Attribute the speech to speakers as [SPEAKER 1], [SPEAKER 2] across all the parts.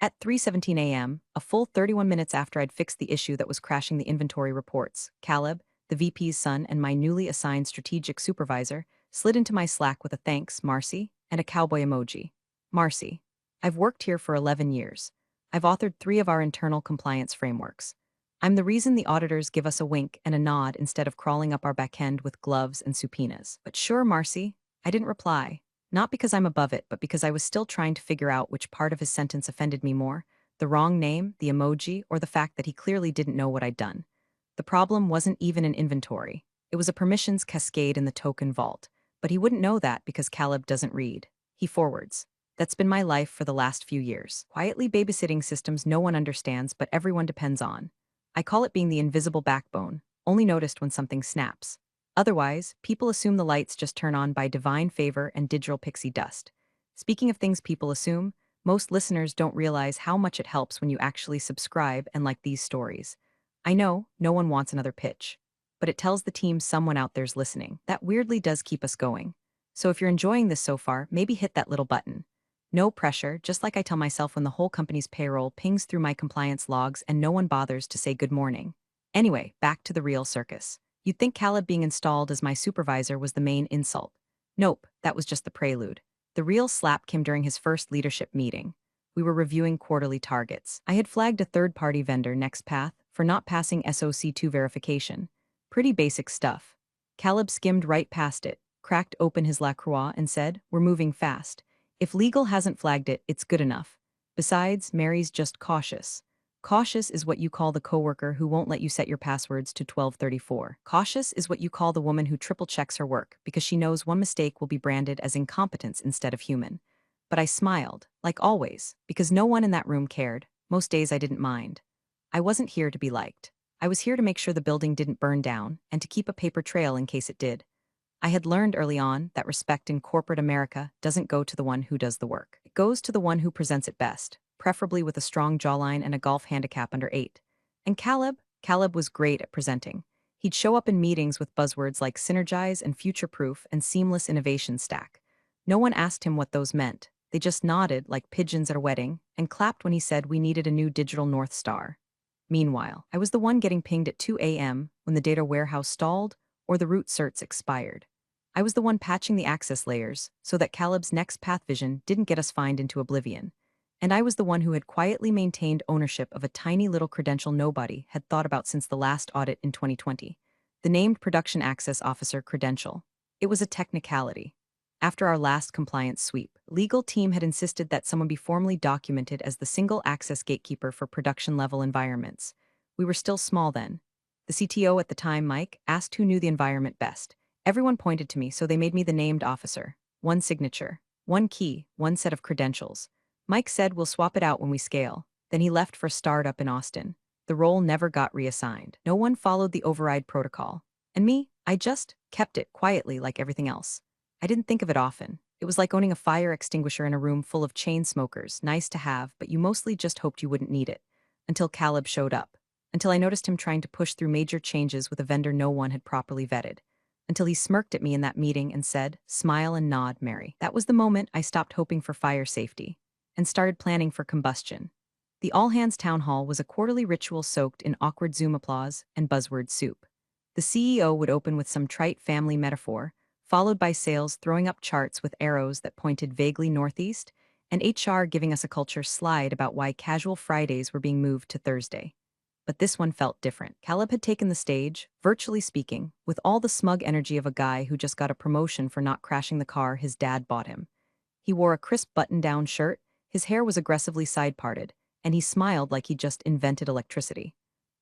[SPEAKER 1] At 3:17 a.m., a full 31 minutes after I'd fixed the issue that was crashing the inventory reports, Caleb, the VP's son and my newly assigned strategic supervisor, slid into my Slack with a thanks, Marcy, and a cowboy emoji. Marcy, I've worked here for 11 years. I've authored 3 of our internal compliance frameworks. I'm the reason the auditors give us a wink and a nod instead of crawling up our back end with gloves and subpoenas. But sure, Marcy, I didn't reply. Not because I'm above it, but because I was still trying to figure out which part of his sentence offended me more, the wrong name, the emoji, or the fact that he clearly didn't know what I'd done. The problem wasn't even an inventory. It was a permissions cascade in the token vault. But he wouldn't know that because Caleb doesn't read. He forwards. That's been my life for the last few years. Quietly babysitting systems no one understands but everyone depends on. I call it being the invisible backbone, only noticed when something snaps. Otherwise, people assume the lights just turn on by divine favor and digital pixie dust. Speaking of things people assume, most listeners don't realize how much it helps when you actually subscribe and like these stories. I know, no one wants another pitch, but it tells the team someone out there's listening. That weirdly does keep us going. So if you're enjoying this so far, maybe hit that little button. No pressure, just like I tell myself when the whole company's payroll pings through my compliance logs and no one bothers to say good morning. Anyway, back to the real circus. You'd think Caleb being installed as my supervisor was the main insult. Nope, that was just the prelude. The real slap came during his first leadership meeting. We were reviewing quarterly targets. I had flagged a third-party vendor, NextPath, for not passing SOC2 verification. Pretty basic stuff. Caleb skimmed right past it, cracked open his LaCroix, and said, "We're moving fast. If legal hasn't flagged it, it's good enough. Besides, Mary's just cautious." Cautious is what you call the coworker who won't let you set your passwords to 1234. Cautious is what you call the woman who triple checks her work because she knows one mistake will be branded as incompetence instead of human. But I smiled, like always, because no one in that room cared. Most days I didn't mind. I wasn't here to be liked. I was here to make sure the building didn't burn down and to keep a paper trail in case it did. I had learned early on that respect in corporate America doesn't go to the one who does the work. It goes to the one who presents it best, preferably with a strong jawline and a golf handicap under 8. And Caleb was great at presenting. He'd show up in meetings with buzzwords like synergize and future-proof and seamless innovation stack. No one asked him what those meant. They just nodded like pigeons at a wedding and clapped when he said we needed a new digital North Star. Meanwhile, I was the one getting pinged at 2 a.m. when the data warehouse stalled or the root certs expired. I was the one patching the access layers so that Caleb's next path vision didn't get us fined into oblivion. And I was the one who had quietly maintained ownership of a tiny little credential nobody had thought about since the last audit in 2020. The named Production Access Officer credential. It was a technicality. After our last compliance sweep, legal team had insisted that someone be formally documented as the single access gatekeeper for production-level environments. We were still small then. The CTO at the time, Mike, asked who knew the environment best. Everyone pointed to me, so they made me the named officer. One signature, one key, one set of credentials. Mike said we'll swap it out when we scale. Then he left for a startup in Austin. The role never got reassigned. No one followed the override protocol. And me, I just kept it quietly like everything else. I didn't think of it often. It was like owning a fire extinguisher in a room full of chain smokers, nice to have, but you mostly just hoped you wouldn't need it. Until Caleb showed up. Until I noticed him trying to push through major changes with a vendor no one had properly vetted. Until he smirked at me in that meeting and said, "Smile and nod, Mary." That was the moment I stopped hoping for fire safety and started planning for combustion. The all-hands town hall was a quarterly ritual soaked in awkward Zoom applause and buzzword soup. The CEO would open with some trite family metaphor, followed by sales throwing up charts with arrows that pointed vaguely northeast, and HR giving us a culture slide about why casual Fridays were being moved to Thursday. But this one felt different. Caleb had taken the stage, virtually speaking, with all the smug energy of a guy who just got a promotion for not crashing the car his dad bought him. He wore a crisp button-down shirt, his hair was aggressively side-parted, and he smiled like he'd just invented electricity.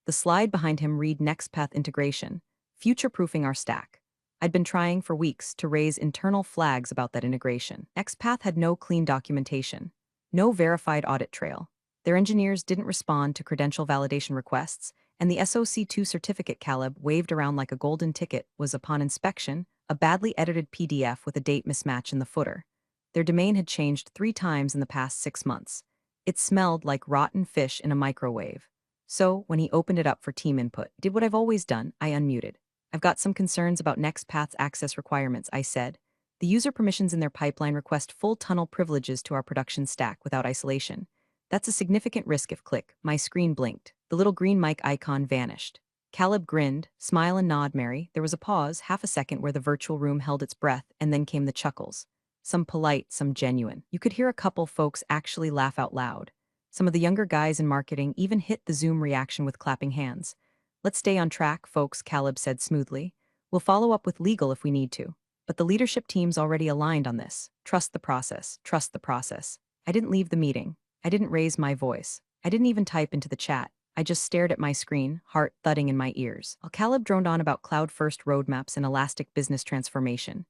[SPEAKER 1] The slide behind him read NextPath integration, future-proofing our stack. I'd been trying for weeks to raise internal flags about that integration. NextPath had no clean documentation, no verified audit trail. Their engineers didn't respond to credential validation requests, and the SOC2 certificate Caleb waved around like a golden ticket was, upon inspection, a badly edited PDF with a date mismatch in the footer. Their domain had changed 3 times in the past 6 months. It smelled like rotten fish in a microwave. So, when he opened it up for team input, I did what I've always done, I unmuted. "I've got some concerns about NextPath's access requirements," I said. "The user permissions in their pipeline request full tunnel privileges to our production stack without isolation. That's a significant risk if click. My screen blinked. The little green mic icon vanished. Caleb grinned, smile and nod, Mary. There was a pause, half a second where the virtual room held its breath, and then came the chuckles. Some polite, some genuine. You could hear a couple folks actually laugh out loud. Some of the younger guys in marketing even hit the Zoom reaction with clapping hands. Let's stay on track, folks, Caleb said smoothly. We'll follow up with legal if we need to. But the leadership team's already aligned on this. Trust the process. Trust the process. I didn't leave the meeting. I didn't raise my voice. I didn't even type into the chat. I just stared at my screen, heart thudding in my ears. While Caleb droned on about cloud-first roadmaps and elastic business transformation.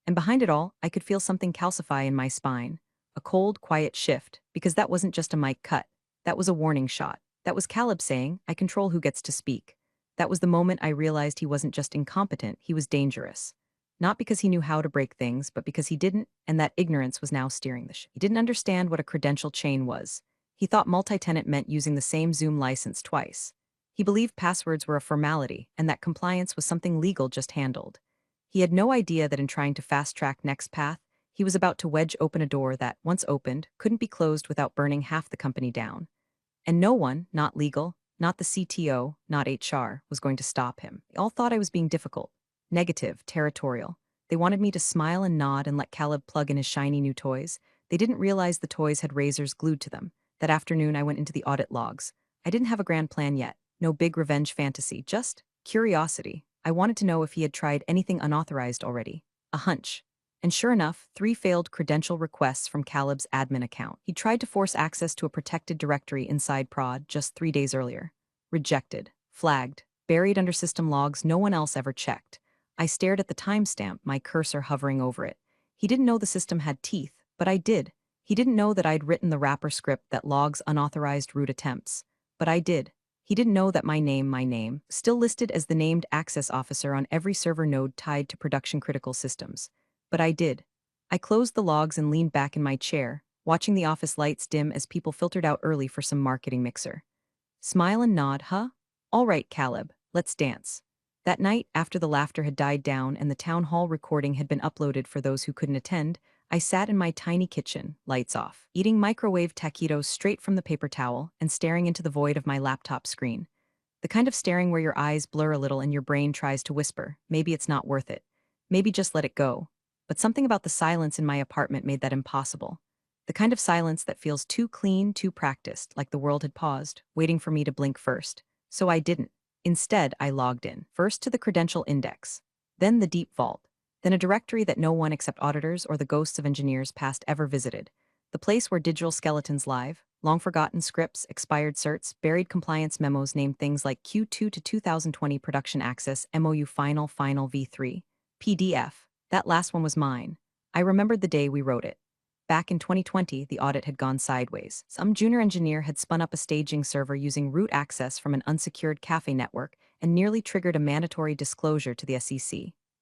[SPEAKER 1] And behind it all, I could feel something calcify in my spine. A cold, quiet shift, because that wasn't just a mic cut. That was a warning shot. That was Caleb saying, I control who gets to speak. That was the moment I realized he wasn't just incompetent, he was dangerous. Not because he knew how to break things, but because he didn't, and that ignorance was now steering the ship. He didn't understand what a credential chain was. He thought multi-tenant meant using the same Zoom license twice. He believed passwords were a formality, and that compliance was something legal just handled. He had no idea that in trying to fast-track next path, he was about to wedge open a door that, once opened, couldn't be closed without burning half the company down. And no one, not legal, not the CTO, not HR, was going to stop him. They all thought I was being difficult, negative, territorial. They wanted me to smile and nod and let Caleb plug in his shiny new toys. They didn't realize the toys had razors glued to them. That afternoon, I went into the audit logs. I didn't have a grand plan yet. No big revenge fantasy, just curiosity. I wanted to know if he had tried anything unauthorized already. A hunch. And sure enough, 3 failed credential requests from Caleb's admin account. He tried to force access to a protected directory inside prod just 3 days earlier. Rejected. Flagged. Buried under system logs no one else ever checked. I stared at the timestamp, my cursor hovering over it. He didn't know the system had teeth, but I did. He didn't know that I'd written the wrapper script that logs unauthorized root attempts. But I did. He didn't know that my name, still listed as the named access officer on every server node tied to production-critical systems. But I did. I closed the logs and leaned back in my chair, watching the office lights dim as people filtered out early for some marketing mixer. Smile and nod, huh? All right, Caleb, let's dance. That night, after the laughter had died down and the town hall recording had been uploaded for those who couldn't attend, I sat in my tiny kitchen, lights off, eating microwave taquitos straight from the paper towel and staring into the void of my laptop screen. The kind of staring where your eyes blur a little and your brain tries to whisper, maybe it's not worth it. Maybe just let it go. But something about the silence in my apartment made that impossible. The kind of silence that feels too clean, too practiced, like the world had paused, waiting for me to blink first. So I didn't. Instead, I logged in, first to the credential index, then the deep vault, then a directory that no one except auditors or the ghosts of engineers past ever visited. The place where digital skeletons live, long-forgotten scripts, expired certs, buried compliance memos named things like Q2 to 2020 production access MOU final v3, PDF. That last one was mine. I remembered the day we wrote it. Back in 2020, the audit had gone sideways. Some junior engineer had spun up a staging server using root access from an unsecured cafe network and nearly triggered a mandatory disclosure to the SEC.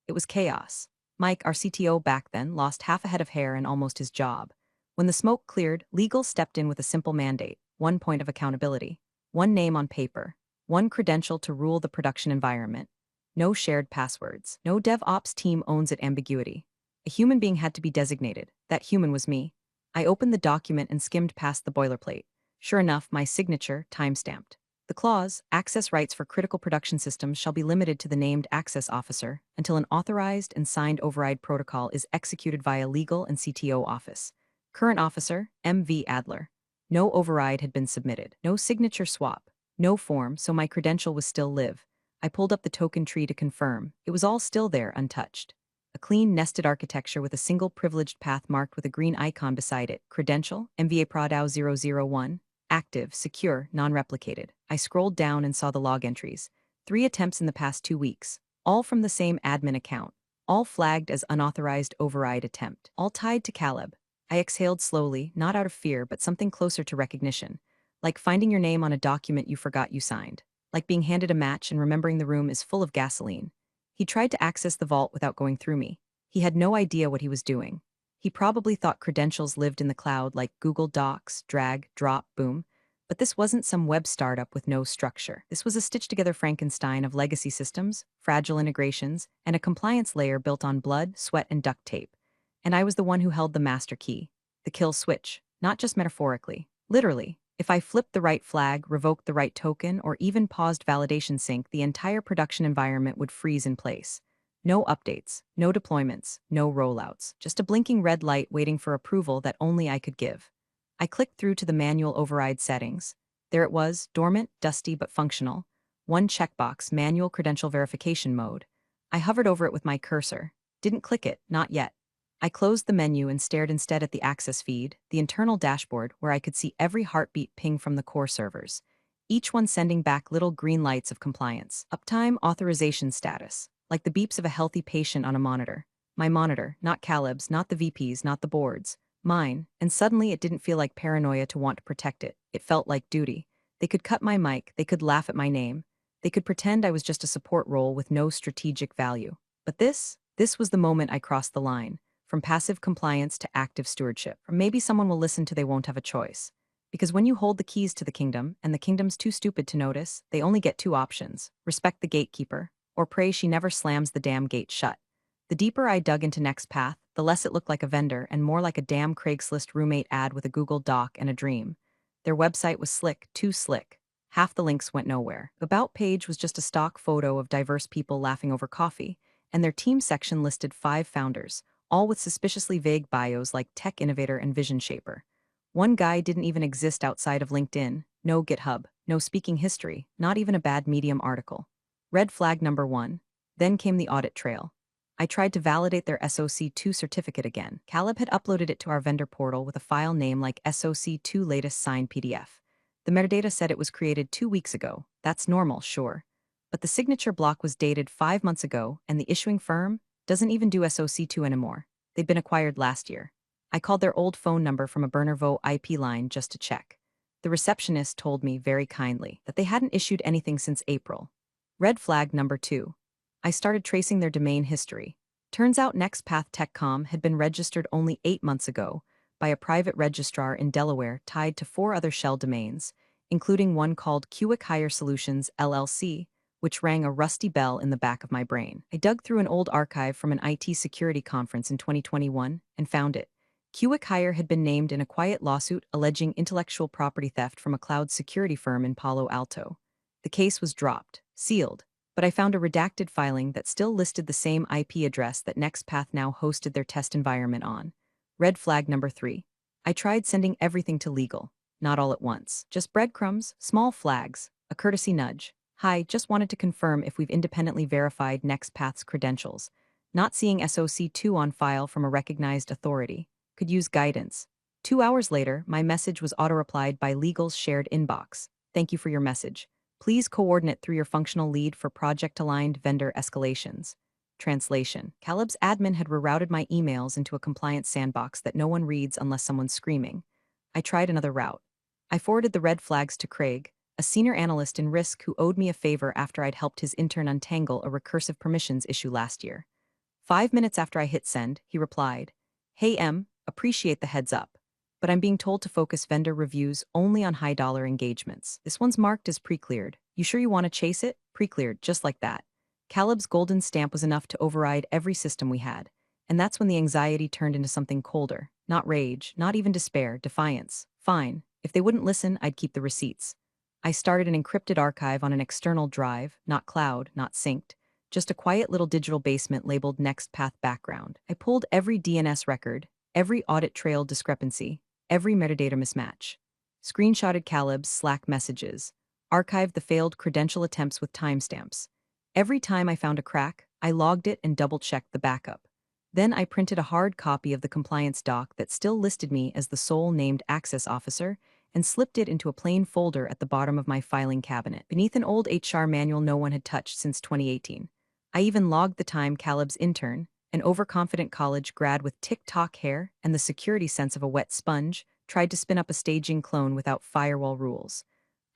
[SPEAKER 1] It was chaos. Mike, our CTO back then, lost half a head of hair and almost his job. When the smoke cleared, legal stepped in with a simple mandate, 1 point of accountability, 1 name on paper, 1 credential to rule the production environment. No shared passwords. No DevOps team owns it ambiguity. A human being had to be designated. That human was me. I opened the document and skimmed past the boilerplate. Sure enough, my signature, time-stamped. The clause, access rights for critical production systems shall be limited to the named access officer until an authorized and signed override protocol is executed via legal and CTO office. Current officer, M.V. Adler. No override had been submitted. No signature swap. No form, so my credential was still live. I pulled up the token tree to confirm. It was all still there, untouched. A clean, nested architecture with a single privileged path marked with a green icon beside it. Credential, MVA Prodao 001. Active, secure, non-replicated. I scrolled down and saw the log entries. 3 attempts in the past 2 weeks. All from the same admin account. All flagged as unauthorized override attempt. All tied to Caleb. I exhaled slowly, not out of fear, but something closer to recognition. Like finding your name on a document you forgot you signed. Like being handed a match and remembering the room is full of gasoline. He tried to access the vault without going through me. He had no idea what he was doing. He probably thought credentials lived in the cloud like Google Docs, drag, drop, boom. But this wasn't some web startup with no structure. This was a stitched-together Frankenstein of legacy systems, fragile integrations, and a compliance layer built on blood, sweat, and duct tape. And I was the one who held the master key, the kill switch, not just metaphorically, literally. If I flipped the right flag, revoked the right token, or even paused validation sync, the entire production environment would freeze in place. No updates, no deployments, no rollouts, just a blinking red light waiting for approval that only I could give. I clicked through to the manual override settings. There it was, dormant, dusty, but functional. One checkbox, manual credential verification mode. I hovered over it with my cursor. Didn't click it, not yet. I closed the menu and stared instead at the access feed, the internal dashboard where I could see every heartbeat ping from the core servers, each one sending back little green lights of compliance. Uptime, authorization status, like the beeps of a healthy patient on a monitor. My monitor, not Caleb's, not the VP's, not the board's. Mine, and suddenly it didn't feel like paranoia to want to protect it. It felt like duty. They could cut my mic, they could laugh at my name, they could pretend I was just a support role with no strategic value. But this was the moment I crossed the line. From passive compliance to active stewardship. Or maybe someone will listen to they won't have a choice. Because when you hold the keys to the kingdom, and the kingdom's too stupid to notice, they only get two options: respect the gatekeeper, or pray she never slams the damn gate shut. The deeper I dug into NextPath, the less it looked like a vendor and more like a damn Craigslist roommate ad with a Google Doc and a dream. Their website was slick, too slick. Half the links went nowhere. The About page was just a stock photo of diverse people laughing over coffee, and their team section listed 5 founders, all with suspiciously vague bios like tech innovator and vision shaper. One guy didn't even exist outside of LinkedIn, no GitHub, no speaking history, not even a bad Medium article. Red flag number 1. Then came the audit trail. I tried to validate their SOC2 certificate again. Caleb had uploaded it to our vendor portal with a file name like SOC2 latest signed PDF. The metadata said it was created 2 weeks ago. That's normal, sure. But the signature block was dated 5 months ago, and the issuing firm doesn't even do SOC2 anymore. They'd been acquired last year. I called their old phone number from a Burnervo IP line just to check. The receptionist told me very kindly that they hadn't issued anything since April. Red flag number 2. I started tracing their domain history. Turns out NextPath Techcom had been registered only 8 months ago by a private registrar in Delaware tied to 4 other shell domains, including one called Quick Hire Solutions LLC, which rang a rusty bell in the back of my brain. I dug through an old archive from an IT security conference in 2021 and found it. Quick Hire had been named in a quiet lawsuit alleging intellectual property theft from a cloud security firm in Palo Alto. The case was dropped, sealed, but I found a redacted filing that still listed the same IP address that NextPath now hosted their test environment on. Red flag number 3. I tried sending everything to legal. Not all at once. Just breadcrumbs, small flags, a courtesy nudge. Hi, just wanted to confirm if we've independently verified NextPath's credentials. Not seeing SOC2 on file from a recognized authority. Could use guidance. 2 hours later, my message was auto-replied by legal's shared inbox. Thank you for your message. Please coordinate through your functional lead for project-aligned vendor escalations. Translation. Caleb's admin had rerouted my emails into a compliance sandbox that no one reads unless someone's screaming. I tried another route. I forwarded the red flags to Craig, a senior analyst in risk who owed me a favor after I'd helped his intern untangle a recursive permissions issue last year. 5 minutes after I hit send, he replied, "Hey M, appreciate the heads up, but I'm being told to focus vendor reviews only on high-dollar engagements. This one's marked as pre-cleared. You sure you want to chase it? Pre-cleared, just like that." Caleb's golden stamp was enough to override every system we had, and that's when the anxiety turned into something colder. Not rage, not even despair, defiance. Fine, if they wouldn't listen, I'd keep the receipts. I started an encrypted archive on an external drive, not cloud, not synced, just a quiet little digital basement labeled NextPath background. I pulled every DNS record, every audit trail discrepancy, every metadata mismatch. Screenshotted Caleb's Slack messages, archived the failed credential attempts with timestamps. Every time I found a crack, I logged it and double-checked the backup. Then I printed a hard copy of the compliance doc that still listed me as the sole named access officer and slipped it into a plain folder at the bottom of my filing cabinet, beneath an old HR manual no one had touched since 2018. I even logged the time Caleb's intern, an overconfident college grad with TikTok hair and the security sense of a wet sponge, tried to spin up a staging clone without firewall rules.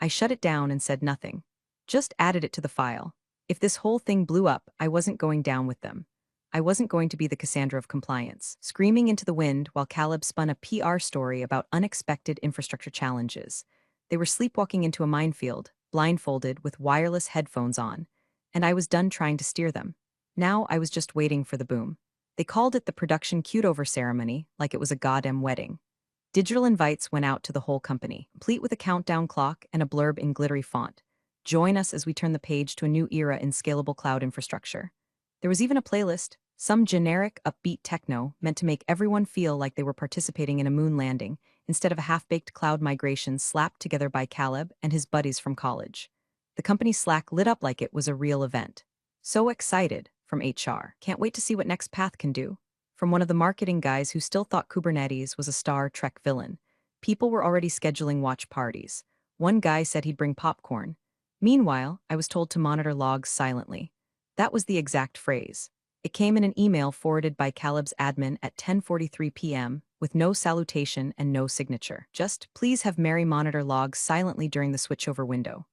[SPEAKER 1] I shut it down and said nothing. Just added it to the file. If this whole thing blew up, I wasn't going down with them. I wasn't going to be the Cassandra of compliance, screaming into the wind while Caleb spun a PR story about unexpected infrastructure challenges. They were sleepwalking into a minefield, blindfolded with wireless headphones on, and I was done trying to steer them. Now I was just waiting for the boom. They called it the production cutover ceremony, like it was a goddamn wedding. Digital invites went out to the whole company, complete with a countdown clock and a blurb in glittery font. Join us as we turn the page to a new era in scalable cloud infrastructure. There was even a playlist, some generic, upbeat techno meant to make everyone feel like they were participating in a moon landing, instead of a half-baked cloud migration slapped together by Caleb and his buddies from college. The company Slack lit up like it was a real event. So excited, from HR. Can't wait to see what Next Path can do. From one of the marketing guys who still thought Kubernetes was a Star Trek villain. People were already scheduling watch parties. One guy said he'd bring popcorn. Meanwhile, I was told to monitor logs silently. That was the exact phrase. It came in an email forwarded by Caleb's admin at 10:43 p.m., with no salutation and no signature. Just, please have Mary monitor logs silently during the switchover window.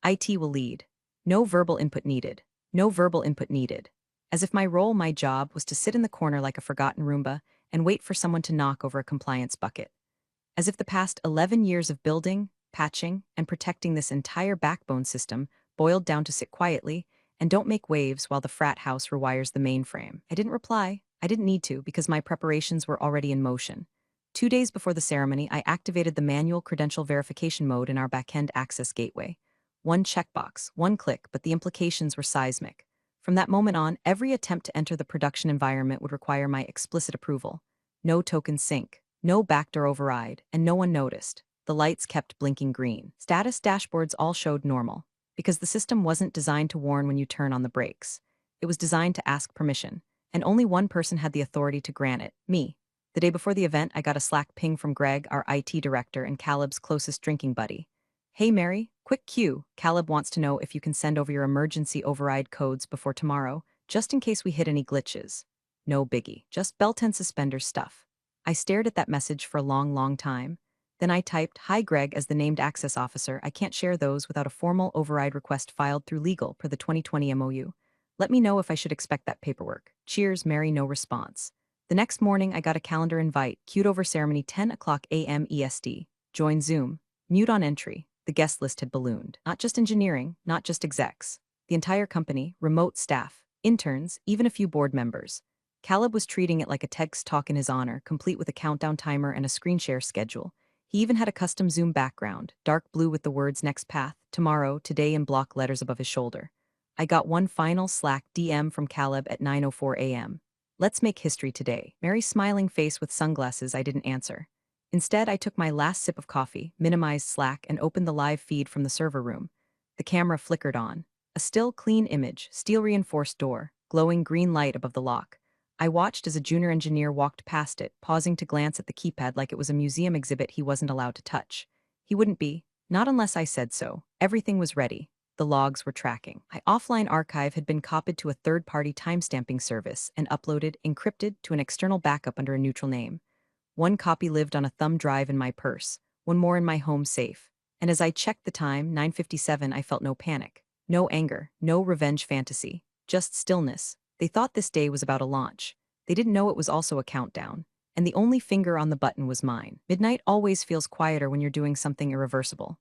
[SPEAKER 1] IT will lead. No verbal input needed. No verbal input needed. As if my job, was to sit in the corner like a forgotten Roomba and wait for someone to knock over a compliance bucket. As if the past 11 years of building, patching, and protecting this entire backbone system boiled down to sit quietly and don't make waves while the frat house rewires the mainframe. I didn't reply. I didn't need to because my preparations were already in motion. 2 days before the ceremony, I activated the manual credential verification mode in our backend access gateway. One checkbox, one click, but the implications were seismic. From that moment on, every attempt to enter the production environment would require my explicit approval. No token sync, no backdoor override, and no one noticed. The lights kept blinking green. Status dashboards all showed normal, because the system wasn't designed to warn when you turn on the brakes. It was designed to ask permission, and only one person had the authority to grant it, me. The day before the event, I got a Slack ping from Greg, our IT director and Caleb's closest drinking buddy. Hey Mary, quick cue. Caleb wants to know if you can send over your emergency override codes before tomorrow, just in case we hit any glitches. No biggie, just belt and suspenders stuff. I stared at that message for a long time. Then I typed, "Hi Greg, as the named access officer, I can't share those without a formal override request filed through legal per the 2020 MOU. Let me know if I should expect that paperwork. Cheers, Mary." No response. The next morning, I got a calendar invite, queued over ceremony 10 o'clock a.m. EST. Join Zoom. Mute on entry. The guest list had ballooned. Not just engineering, not just execs. The entire company, remote staff, interns, even a few board members. Caleb was treating it like a TEDx talk in his honor, complete with a countdown timer and a screen share schedule. He even had a custom Zoom background, dark blue with the words "Next Path," "Tomorrow," "Today" in block letters above his shoulder. I got one final Slack DM from Caleb at 9:04 a.m. "Let's make history today." Mary's smiling face with sunglasses. I didn't answer. Instead, I took my last sip of coffee, minimized Slack, and opened the live feed from the server room. The camera flickered on. A still, clean image, steel-reinforced door, glowing green light above the lock. I watched as a junior engineer walked past it, pausing to glance at the keypad like it was a museum exhibit he wasn't allowed to touch. He wouldn't be. Not unless I said so. Everything was ready. The logs were tracking. My offline archive had been copied to a third-party timestamping service and uploaded, encrypted, to an external backup under a neutral name. One copy lived on a thumb drive in my purse, one more in my home safe. And as I checked the time, 9:57, I felt no panic, no anger, no revenge fantasy, just stillness. They thought this day was about a launch. They didn't know it was also a countdown. And the only finger on the button was mine. Midnight always feels quieter when you're doing something irreversible.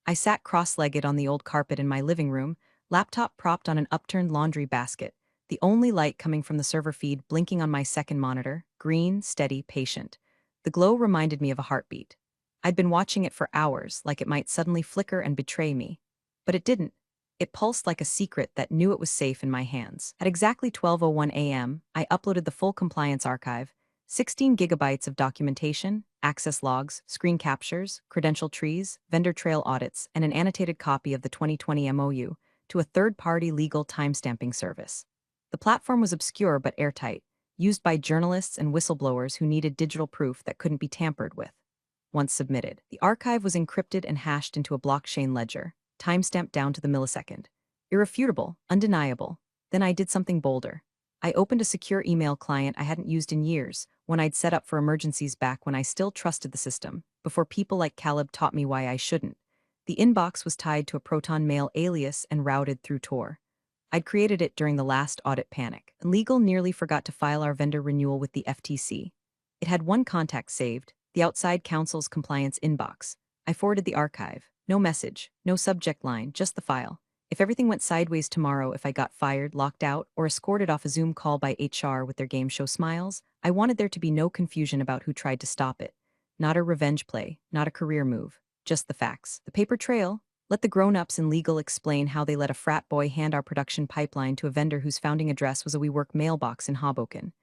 [SPEAKER 1] I sat cross-legged on the old carpet in my living room, laptop propped on an upturned laundry basket, the only light coming from the server feed blinking on my second monitor, green, steady, patient. The glow reminded me of a heartbeat. I'd been watching it for hours, like it might suddenly flicker and betray me. But it didn't. It pulsed like a secret that knew it was safe in my hands. At exactly 12:01 a.m., I uploaded the full compliance archive, 16 gigabytes of documentation, access logs, screen captures, credential trees, vendor trail audits, and an annotated copy of the 2020 MOU, to a third-party legal timestamping service. The platform was obscure but airtight, used by journalists and whistleblowers who needed digital proof that couldn't be tampered with. Once submitted, the archive was encrypted and hashed into a blockchain ledger, timestamped down to the millisecond. Irrefutable, undeniable. Then I did something bolder. I opened a secure email client I hadn't used in years, one I'd set up for emergencies back when I still trusted the system, before people like Caleb taught me why I shouldn't. The inbox was tied to a Proton Mail alias and routed through Tor. I'd created it during the last audit panic. Legal nearly forgot to file our vendor renewal with the FTC. It had one contact saved, the outside counsel's compliance inbox. I forwarded the archive. No message, no subject line, just the file. If everything went sideways tomorrow, if I got fired, locked out, or escorted off a Zoom call by HR with their game show smiles, I wanted there to be no confusion about who tried to stop it. not a revenge play, not a career move, just the facts. The paper trail. Let the grown-ups in legal explain how they let a frat boy hand our production pipeline to a vendor whose founding address was a WeWork mailbox in Hoboken.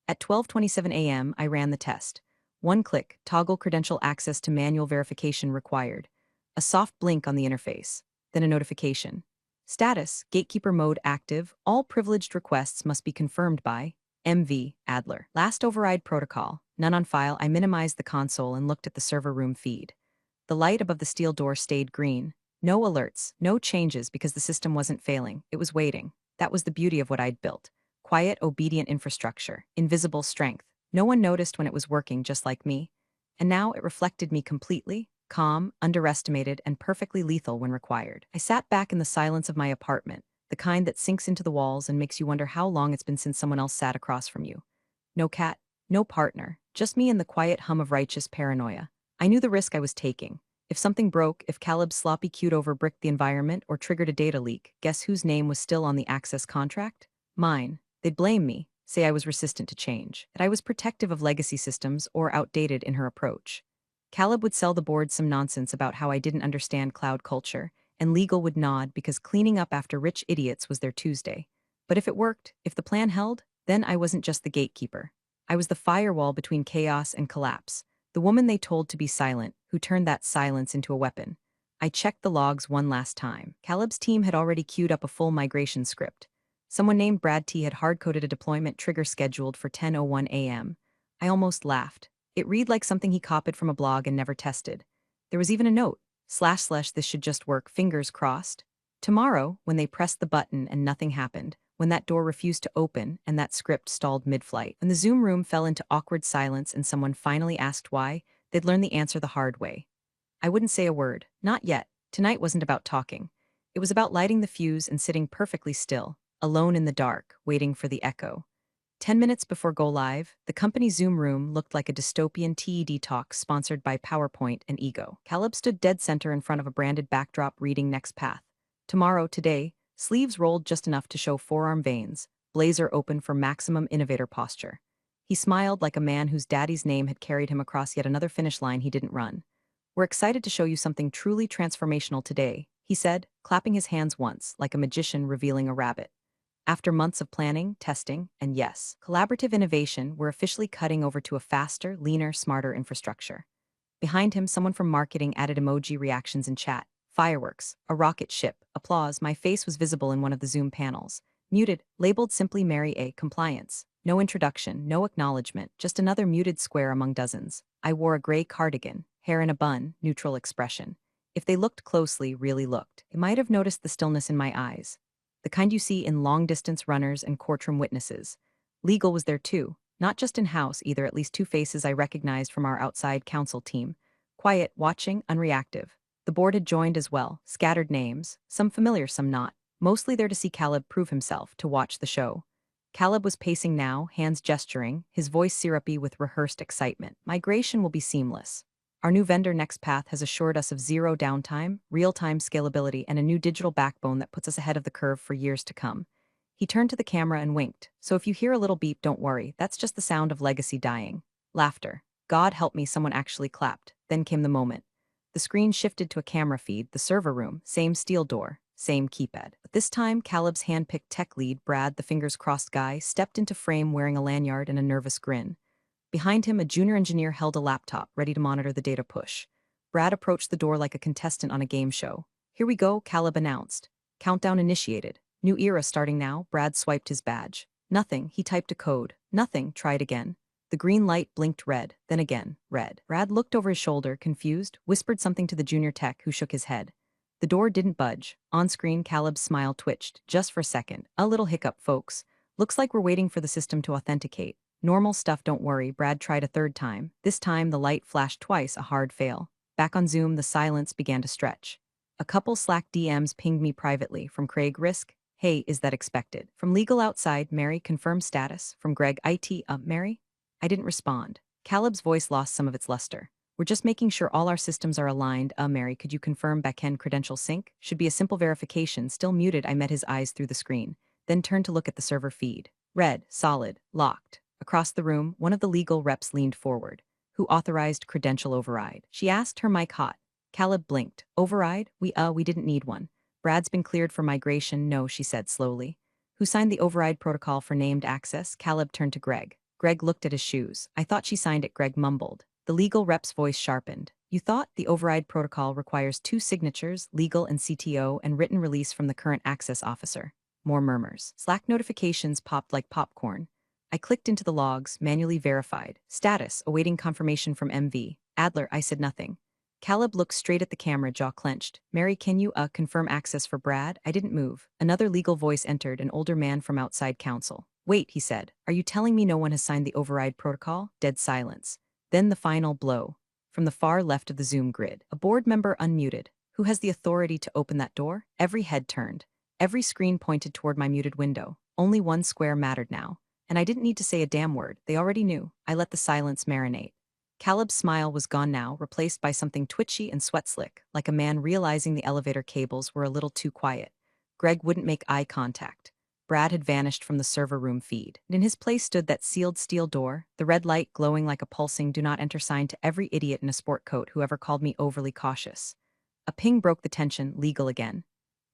[SPEAKER 1] At 12:27 a.m., I ran the test. One click, toggle credential access to manual verification required. A soft blink on the interface. Then a notification. Status, gatekeeper mode active. All privileged requests must be confirmed by MV Adler. Last override protocol. None on file. I minimized the console and looked at the server room feed. The light above the steel door stayed green. No alerts, no changes because the system wasn't failing. It was waiting. That was the beauty of what I'd built. Quiet, obedient infrastructure. Invisible strength. No one noticed when it was working just like me. And now it reflected me completely, calm, underestimated, and perfectly lethal when required. I sat back in the silence of my apartment, the kind that sinks into the walls and makes you wonder how long it's been since someone else sat across from you. No cat, no partner, just me and the quiet hum of righteous paranoia. I knew the risk I was taking. If something broke, if Caleb's sloppy cutover bricked the environment or triggered a data leak, guess whose name was still on the access contract? Mine. They'd blame me, say I was resistant to change, that I was protective of legacy systems or outdated in her approach. Caleb would sell the board some nonsense about how I didn't understand cloud culture, and legal would nod because cleaning up after rich idiots was their Tuesday. But if it worked, if the plan held, then I wasn't just the gatekeeper. I was the firewall between chaos and collapse, the woman they told to be silent, who turned that silence into a weapon. I checked the logs one last time. Caleb's team had already queued up a full migration script. Someone named Brad T had hard-coded a deployment trigger scheduled for 10:01 a.m. I almost laughed. It read like something he copied from a blog and never tested. There was even a note, / this should just work, fingers crossed. Tomorrow, when they pressed the button and nothing happened, when that door refused to open and that script stalled mid-flight, when the Zoom room fell into awkward silence and someone finally asked why, they'd learn the answer the hard way. I wouldn't say a word, not yet. Tonight wasn't about talking. It was about lighting the fuse and sitting perfectly still, alone in the dark, waiting for the echo. 10 minutes before go live, the company's Zoom room looked like a dystopian TED talk sponsored by PowerPoint and Ego. Caleb stood dead center in front of a branded backdrop reading Next Path. Tomorrow, today, sleeves rolled just enough to show forearm veins, blazer open for maximum innovator posture. He smiled like a man whose daddy's name had carried him across yet another finish line he didn't run. We're excited to show you something truly transformational today, he said, clapping his hands once, like a magician revealing a rabbit. After months of planning, testing, and yes, collaborative innovation, we're officially cutting over to a faster, leaner, smarter infrastructure. Behind him, someone from marketing added emoji reactions in chat. Fireworks, a rocket ship, applause. My face was visible in one of the Zoom panels. Muted, labeled simply Mary A. Compliance. No introduction, no acknowledgement, just another muted square among dozens. I wore a gray cardigan, hair in a bun, neutral expression. If they looked closely, really looked, they might have noticed the stillness in my eyes. The kind you see in long-distance runners and courtroom witnesses. Legal was there too, not just in-house either, at least two faces I recognized from our outside counsel team. Quiet, watching, unreactive. The board had joined as well, scattered names, some familiar, some not, mostly there to see Caleb prove himself, to watch the show. Caleb was pacing now, hands gesturing, his voice syrupy with rehearsed excitement. Migration will be seamless. Our new vendor NextPath has assured us of zero downtime, real-time scalability, and a new digital backbone that puts us ahead of the curve for years to come. He turned to the camera and winked. So if you hear a little beep, don't worry, that's just the sound of legacy dying. Laughter. God help me, someone actually clapped. Then came the moment. The screen shifted to a camera feed, the server room, same steel door, same keypad. But this time, Caleb's hand-picked tech lead, Brad, the fingers-crossed guy, stepped into frame wearing a lanyard and a nervous grin. Behind him, a junior engineer held a laptop, ready to monitor the data push. Brad approached the door like a contestant on a game show. Here we go, Caleb announced. Countdown initiated. New era starting now. Brad swiped his badge. Nothing, he typed a code. Nothing, tried again. The green light blinked red, then again, red. Brad looked over his shoulder, confused, whispered something to the junior tech, who shook his head. The door didn't budge. On screen, Caleb's smile twitched, just for a second. A little hiccup, folks. Looks like we're waiting for the system to authenticate. Normal stuff, don't worry. Brad tried a third time. This time, the light flashed twice, a hard fail. Back on Zoom, the silence began to stretch. A couple Slack DMs pinged me privately, from Craig, Risk. Hey, is that expected? From legal outside, Mary, confirm status. From Greg, IT, Mary? I didn't respond. Caleb's voice lost some of its luster. We're just making sure all our systems are aligned. Mary, could you confirm backend credential sync? Should be a simple verification. Still muted, I met his eyes through the screen. Then turned to look at the server feed. Red, solid, locked. Across the room, one of the legal reps leaned forward. Who authorized credential override? She asked, her mic hot. Caleb blinked. Override? We didn't need one. Brad's been cleared for migration, no, she said slowly. Who signed the override protocol for named access? Caleb turned to Greg. Greg looked at his shoes. I thought she signed it, Greg mumbled. The legal rep's voice sharpened. You thought the override protocol requires 2 signatures, legal and CTO, and written release from the current access officer. More murmurs. Slack notifications popped like popcorn. I clicked into the logs, manually verified. Status, awaiting confirmation from MV. Adler, I said nothing. Caleb looked straight at the camera, jaw clenched. Mary, can you, confirm access for Brad? I didn't move. Another legal voice entered, an older man from outside counsel. Wait, he said. Are you telling me no one has signed the override protocol? Dead silence. Then the final blow. From the far left of the Zoom grid, a board member unmuted. Who has the authority to open that door? Every head turned. Every screen pointed toward my muted window. Only one square mattered now. And I didn't need to say a damn word. They already knew. I let the silence marinate. Caleb's smile was gone now, replaced by something twitchy and sweat-slick, like a man realizing the elevator cables were a little too quiet. Greg wouldn't make eye contact. Brad had vanished from the server room feed. And in his place stood that sealed steel door, the red light glowing like a pulsing do not enter sign to every idiot in a sport coat who ever called me overly cautious. A ping broke the tension, legal again.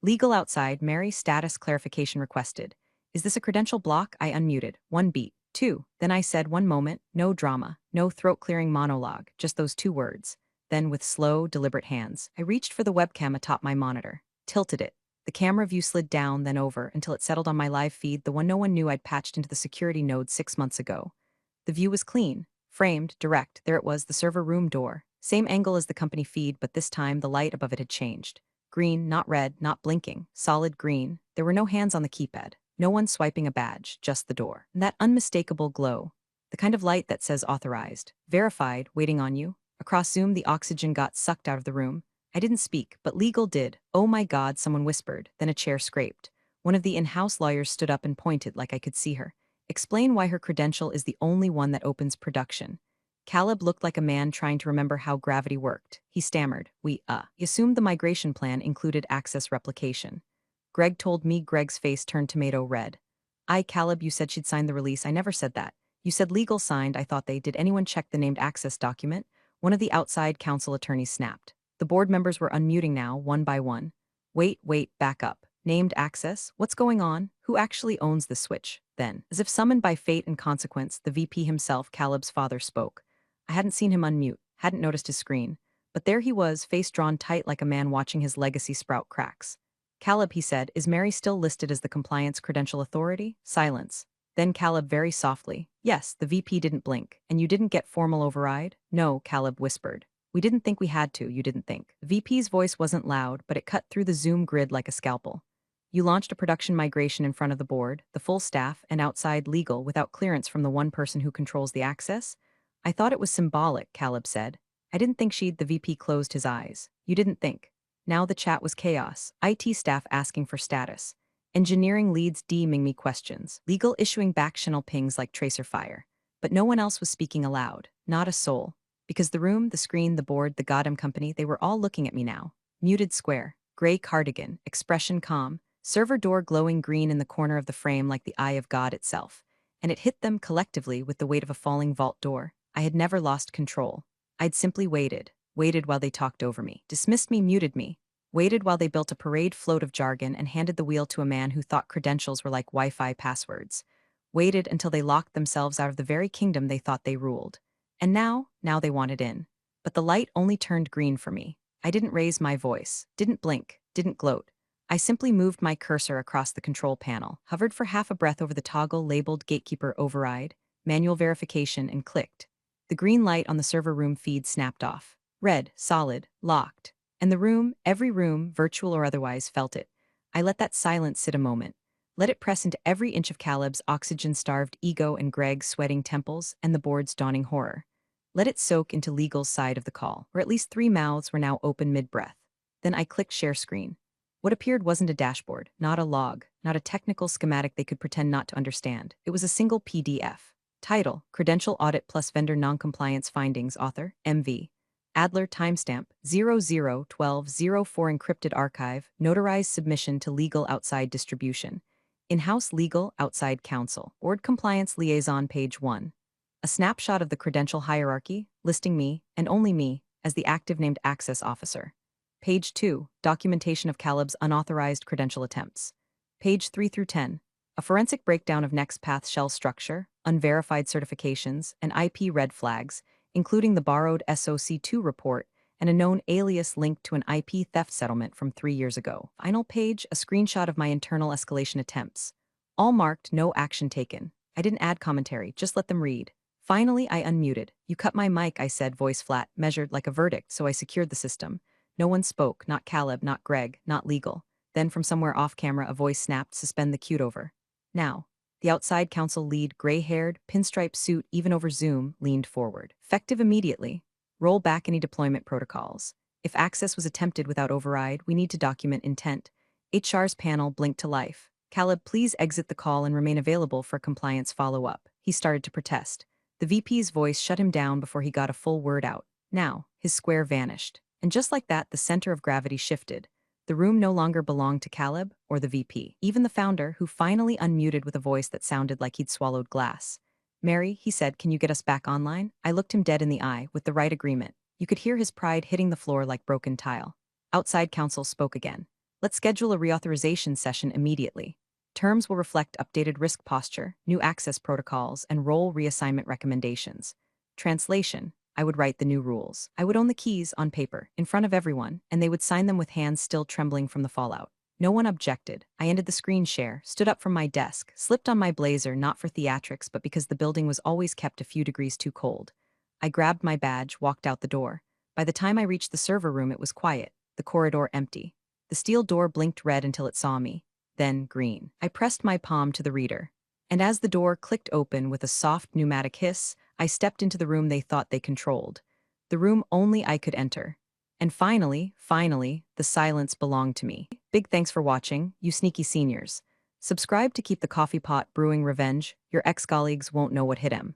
[SPEAKER 1] Legal outside, Mary, status clarification requested. Is this a credential block? I unmuted. 1 beat. 2. Then I said, 1 moment, no drama, no throat-clearing monologue, just those 2 words. Then with slow, deliberate hands, I reached for the webcam atop my monitor, tilted it. The camera view slid down, then over, until it settled on my live feed, the one no one knew I'd patched into the security node 6 months ago. The view was clean, framed, direct. There it was, the server room door. Same angle as the company feed, but this time the light above it had changed. Green, not red, not blinking, solid green. There were no hands on the keypad. No one swiping a badge, just the door. And that unmistakable glow. The kind of light that says authorized, verified, waiting on you. Across Zoom, the oxygen got sucked out of the room. I didn't speak, but legal did. Oh my God, someone whispered. Then a chair scraped. One of the in-house lawyers stood up and pointed like I could see her. Explain why her credential is the only one that opens production. Caleb looked like a man trying to remember how gravity worked. He stammered. He assumed the migration plan included access replication. Greg told me. Greg's face turned tomato red. Caleb, you said she'd signed the release. I never said that. You said legal signed. I thought they did. Anyone check the named access document? One of the outside counsel attorneys snapped. The board members were unmuting now, one by one. Wait, back up. Named access? What's going on? Who actually owns the switch? Then, as if summoned by fate and consequence, the VP himself, Caleb's father, spoke. I hadn't seen him unmute, hadn't noticed his screen. But there he was, face drawn tight like a man watching his legacy sprout cracks. Caleb, he said, is Mary still listed as the compliance credential authority? Silence. Then Caleb very softly. Yes, the VP didn't blink. And you didn't get formal override? No, Caleb whispered. We didn't think we had to, you didn't think. The VP's voice wasn't loud, but it cut through the Zoom grid like a scalpel. You launched a production migration in front of the board, the full staff, and outside legal without clearance from the one person who controls the access? I thought it was symbolic, Caleb said. I didn't think she'd. The VP closed his eyes. You didn't think. Now the chat was chaos. IT staff asking for status. Engineering leads DMing me questions. Legal issuing back channel pings like tracer fire. But no one else was speaking aloud. Not a soul. Because the room, the screen, the board, the goddamn company, they were all looking at me now. Muted square. Gray cardigan. Expression calm. Server door glowing green in the corner of the frame like the eye of God itself. And it hit them collectively with the weight of a falling vault door. I had never lost control. I'd simply waited while they talked over me, dismissed me, muted me, waited while they built a parade float of jargon and handed the wheel to a man who thought credentials were like Wi-Fi passwords, waited until they locked themselves out of the very kingdom they thought they ruled. And now they wanted in. But the light only turned green for me. I didn't raise my voice, didn't blink, didn't gloat. I simply moved my cursor across the control panel, hovered for half a breath over the toggle labeled Gatekeeper Override, Manual Verification, and clicked. The green light on the server room feed snapped off. Red, solid, locked. And the room, every room, virtual or otherwise, felt it. I let that silence sit a moment. Let it press into every inch of Caleb's oxygen-starved ego and Greg's sweating temples and the board's dawning horror. Let it soak into legal's side of the call, where at least 3 mouths were now open mid-breath. Then I clicked share screen. What appeared wasn't a dashboard, not a log, not a technical schematic they could pretend not to understand. It was a single PDF. Title, Credential Audit plus Vendor Noncompliance Findings, Author, MV. Adler, timestamp, 00/12/04 encrypted archive, notarized submission to legal outside distribution. In-house legal outside counsel, board compliance liaison page 1. A snapshot of the credential hierarchy, listing me, and only me, as the active named access officer. Page 2, documentation of Caleb's unauthorized credential attempts. Page 3 through 10, a forensic breakdown of NextPath shell structure, unverified certifications, and IP red flags, including the borrowed SOC2 report and a known alias linked to an IP theft settlement from 3 years ago. Final page, a screenshot of my internal escalation attempts. All marked no action taken. I didn't add commentary, just let them read. Finally, I unmuted. You cut my mic, I said, voice flat, measured like a verdict, so I secured the system. No one spoke, not Caleb, not Greg, not legal. Then from somewhere off camera, a voice snapped, suspend the queued over. Now. The outside counsel lead, gray-haired, pinstripe suit, even over Zoom, leaned forward. Effective immediately. Roll back any deployment protocols. If access was attempted without override, we need to document intent. HR's panel blinked to life. Caleb, please exit the call and remain available for compliance follow-up. He started to protest. The VP's voice shut him down before he got a full word out. Now, his square vanished. And just like that, the center of gravity shifted. The room no longer belonged to Caleb or the VP. Even the founder, who finally unmuted with a voice that sounded like he'd swallowed glass. Mary, he said, can you get us back online? I looked him dead in the eye, with the right agreement. You could hear his pride hitting the floor like broken tile. Outside counsel spoke again. Let's schedule a reauthorization session immediately. Terms will reflect updated risk posture, new access protocols, and role reassignment recommendations. Translation. I would write the new rules. I would own the keys on paper, in front of everyone, and they would sign them with hands still trembling from the fallout. No one objected. I ended the screen share, stood up from my desk, slipped on my blazer not for theatrics but because the building was always kept a few degrees too cold. I grabbed my badge, walked out the door. By the time I reached the server room it was quiet, the corridor empty. The steel door blinked red until it saw me, then green. I pressed my palm to the reader. And as the door clicked open with a soft pneumatic hiss, I stepped into the room they thought they controlled. The room only I could enter. And finally, the silence belonged to me. Big thanks for watching, you sneaky seniors. Subscribe to keep the coffee pot brewing revenge. Your ex-colleagues won't know what hit him.